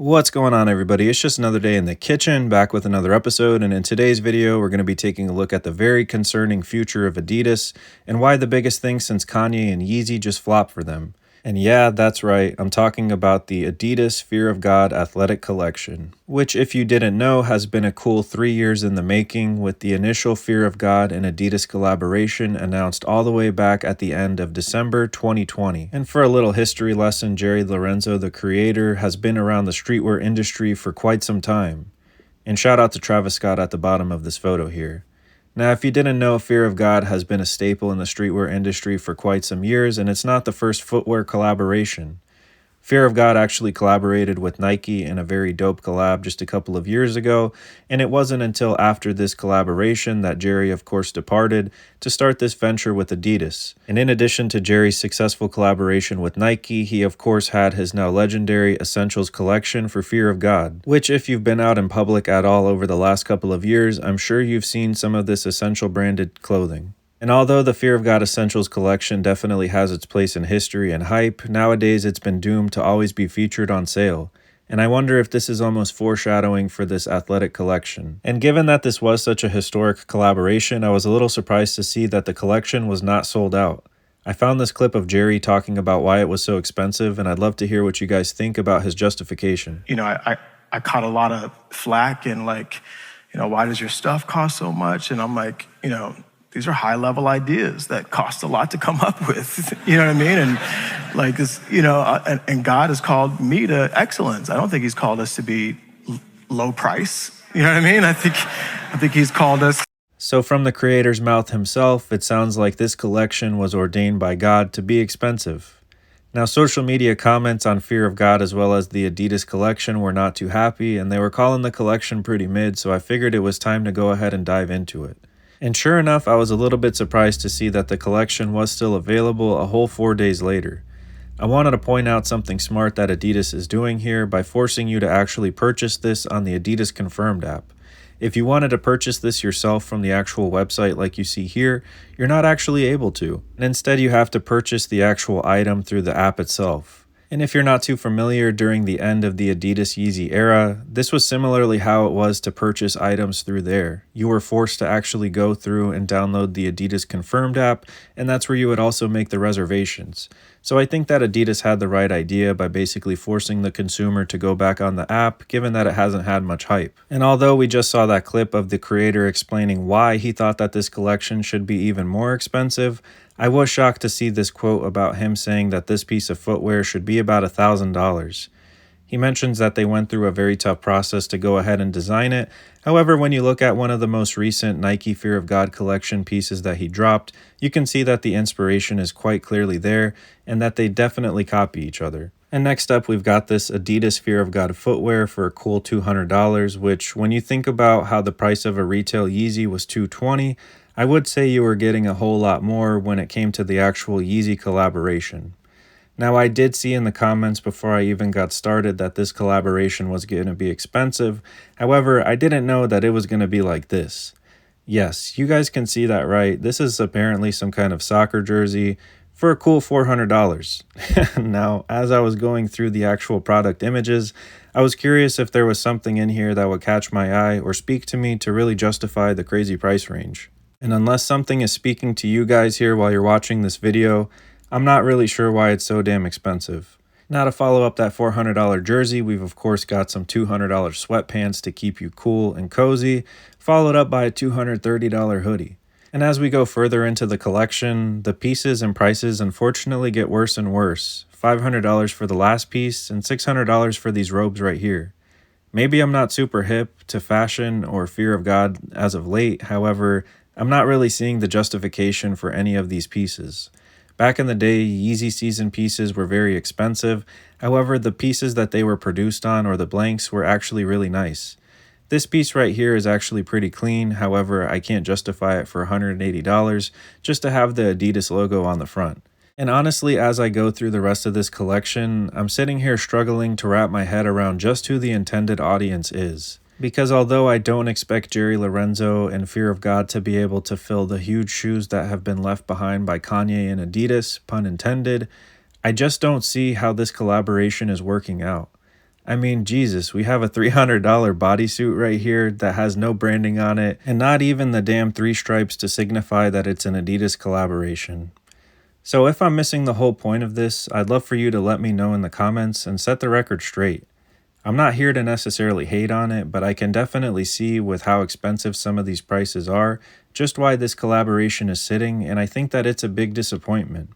What's going on, everybody? It's just another day in the kitchen, back with another episode, and in today's video we're going to be taking a look at the very concerning future of Adidas and why the biggest thing since Kanye and Yeezy just flopped for them. And yeah, that's right, I'm talking about the Adidas Fear of God Athletic Collection, which, if you didn't know, has been a cool 3 years in the making, with the initial Fear of God and Adidas collaboration announced all the way back at the end of December 2020. And for a little history lesson, Jerry Lorenzo, the creator, has been around the streetwear industry for quite some time. And shout out to Travis Scott at the bottom of this photo here. Now, if you didn't know, Fear of God has been a staple in the streetwear industry for quite some years, and it's not the first footwear collaboration. Fear of God actually collaborated with Nike in a very dope collab just a couple of years ago, and it wasn't until after this collaboration that Jerry, of course, departed to start this venture with Adidas. And in addition to Jerry's successful collaboration with Nike, he of course had his now legendary Essentials collection for Fear of God, which, if you've been out in public at all over the last couple of years, I'm sure you've seen some of this Essential branded clothing. And although the Fear of God Essentials collection definitely has its place in history and hype, nowadays it's been doomed to always be featured on sale. And I wonder if this is almost foreshadowing for this athletic collection. And given that this was such a historic collaboration, I was a little surprised to see that the collection was not sold out. I found this clip of Jerry talking about why it was so expensive, and I'd love to hear what you guys think about his justification. I caught a lot of flack and why does your stuff cost so much? And I'm like, these are high-level ideas that cost a lot to come up with, you know what I mean? And like this, and God has called me to excellence. I don't think he's called us to be low price, you know what I mean? I think he's called us. So from the creator's mouth himself, it sounds like this collection was ordained by God to be expensive. Now, social media comments on Fear of God as well as the Adidas collection were not too happy, and they were calling the collection pretty mid, so I figured it was time to go ahead and dive into it. And sure enough, I was a little bit surprised to see that the collection was still available a whole 4 days later. I wanted to point out something smart that Adidas is doing here by forcing you to actually purchase this on the Adidas Confirmed app. If you wanted to purchase this yourself from the actual website like you see here, you're not actually able to. And instead, you have to purchase the actual item through the app itself. And if you're not too familiar, during the end of the Adidas Yeezy era, this was similarly how it was to purchase items through there. You were forced to actually go through and download the Adidas Confirmed app, and that's where you would also make the reservations. So I think that Adidas had the right idea by basically forcing the consumer to go back on the app, given that it hasn't had much hype. And although we just saw that clip of the creator explaining why he thought that this collection should be even more expensive, I was shocked to see this quote about him saying that this piece of footwear should be about $1,000. He mentions that they went through a very tough process to go ahead and design it. However, when you look at one of the most recent Nike Fear of God collection pieces that he dropped, you can see that the inspiration is quite clearly there and that they definitely copy each other. And next up, we've got this Adidas Fear of God footwear for a cool $200, which, when you think about how the price of a retail Yeezy was $220, I would say you were getting a whole lot more when it came to the actual Yeezy collaboration. Now, I did see in the comments before I even got started that this collaboration was going to be expensive. However, I didn't know that it was going to be like this. Yes, you guys can see that right. This is apparently some kind of soccer jersey for a cool $400. Now, as I was going through the actual product images, I was curious if there was something in here that would catch my eye or speak to me to really justify the crazy price range. And unless something is speaking to you guys here while you're watching this video, I'm not really sure why it's so damn expensive. Now, to follow up that $400 jersey, we've of course got some $200 sweatpants to keep you cool and cozy, followed up by a $230 hoodie. And as we go further into the collection, the pieces and prices unfortunately get worse and worse. $500 for the last piece and $600 for these robes right here. Maybe I'm not super hip to fashion or Fear of God as of late, however, I'm not really seeing the justification for any of these pieces. Back in the day, Yeezy season pieces were very expensive. However, the pieces that they were produced on, or the blanks, were actually really nice. This piece right here is actually pretty clean. However, I can't justify it for $180 just to have the Adidas logo on the front. And honestly, as I go through the rest of this collection, I'm sitting here struggling to wrap my head around just who the intended audience is. Because although I don't expect Jerry Lorenzo and Fear of God to be able to fill the huge shoes that have been left behind by Kanye and Adidas, pun intended, I just don't see how this collaboration is working out. I mean, Jesus, we have a $300 bodysuit right here that has no branding on it, and not even the damn three stripes to signify that it's an Adidas collaboration. So if I'm missing the whole point of this, I'd love for you to let me know in the comments and set the record straight. I'm not here to necessarily hate on it, but I can definitely see with how expensive some of these prices are, just why this collaboration is sitting, and I think that it's a big disappointment.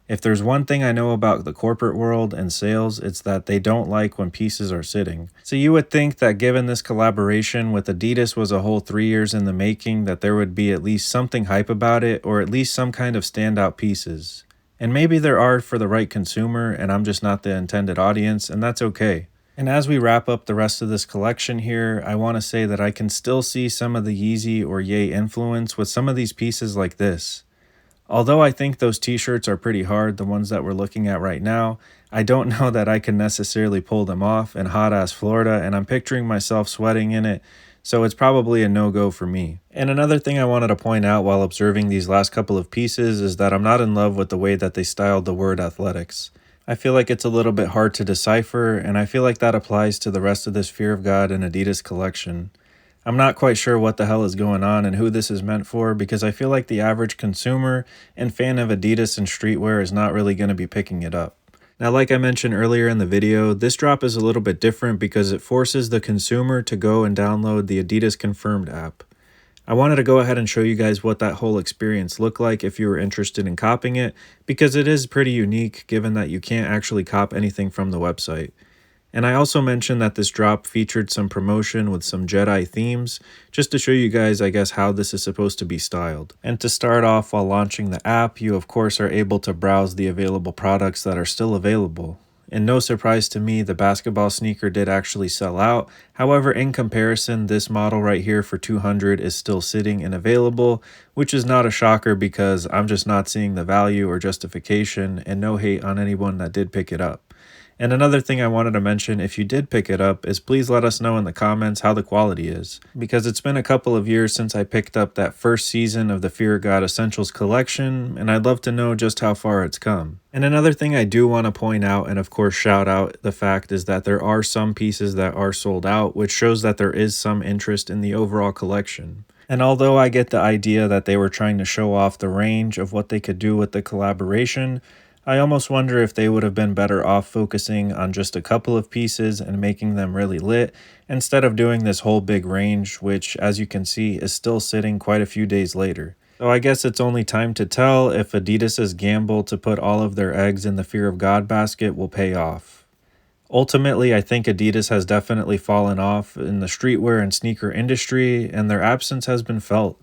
If there's one thing I know about the corporate world and sales, it's that they don't like when pieces are sitting. So you would think that given this collaboration with Adidas was a whole 3 years in the making, that there would be at least something hype about it, or at least some kind of standout pieces. And maybe there are for the right consumer, and I'm just not the intended audience, and that's okay. And as we wrap up the rest of this collection here, I want to say that I can still see some of the Yeezy or Ye influence with some of these pieces like this. Although I think those t-shirts are pretty hard, the ones that we're looking at right now, I don't know that I can necessarily pull them off in hot-ass Florida, and I'm picturing myself sweating in it, so it's probably a no-go for me. And another thing I wanted to point out while observing these last couple of pieces is that I'm not in love with the way that they styled the word athletics. I feel like it's a little bit hard to decipher, and I feel like that applies to the rest of this Fear of God and Adidas collection. I'm not quite sure what the hell is going on and who this is meant for, because I feel like the average consumer and fan of Adidas and streetwear is not really going to be picking it up. Now, like I mentioned earlier in the video, this drop is a little bit different because it forces the consumer to go and download the Adidas Confirmed app. I wanted to go ahead and show you guys what that whole experience looked like if you were interested in copying it, because it is pretty unique given that you can't actually cop anything from the website. And I also mentioned that this drop featured some promotion with some Jedi themes, just to show you guys, I guess, how this is supposed to be styled. And to start off, while launching the app, you of course are able to browse the available products that are still available. And no surprise to me, the basketball sneaker did actually sell out. However, in comparison, this model right here for $200 is still sitting and available, which is not a shocker because I'm just not seeing the value or justification, and no hate on anyone that did pick it up. And another thing I wanted to mention, if you did pick it up, is please let us know in the comments how the quality is. Because it's been a couple of years since I picked up that first season of the Fear of God Essentials collection, and I'd love to know just how far it's come. And another thing I do want to point out, and of course shout out the fact, is that there are some pieces that are sold out, which shows that there is some interest in the overall collection. And although I get the idea that they were trying to show off the range of what they could do with the collaboration, I almost wonder if they would have been better off focusing on just a couple of pieces and making them really lit, instead of doing this whole big range, which, as you can see, is still sitting quite a few days later. So I guess it's only time to tell if Adidas's gamble to put all of their eggs in the Fear of God basket will pay off. Ultimately, I think Adidas has definitely fallen off in the streetwear and sneaker industry, and their absence has been felt.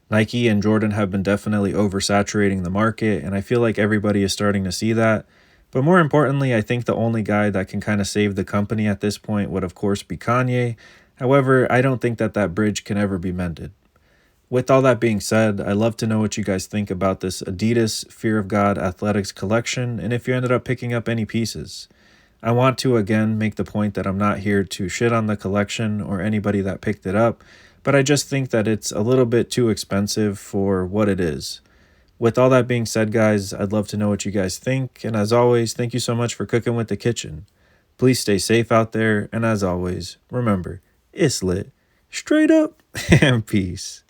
Nike and Jordan have been definitely oversaturating the market, and I feel like everybody is starting to see that. But more importantly, I think the only guy that can kind of save the company at this point would of course be Kanye. However, I don't think that that bridge can ever be mended. With all that being said, I'd love to know what you guys think about this Adidas Fear of God Athletics collection, and if you ended up picking up any pieces. I want to again make the point that I'm not here to shit on the collection or anybody that picked it up, but I just think that it's a little bit too expensive for what it is. With all that being said, guys, I'd love to know what you guys think, and as always, thank you so much for cooking with the kitchen. Please stay safe out there, and as always, remember, it's lit, straight up, and peace.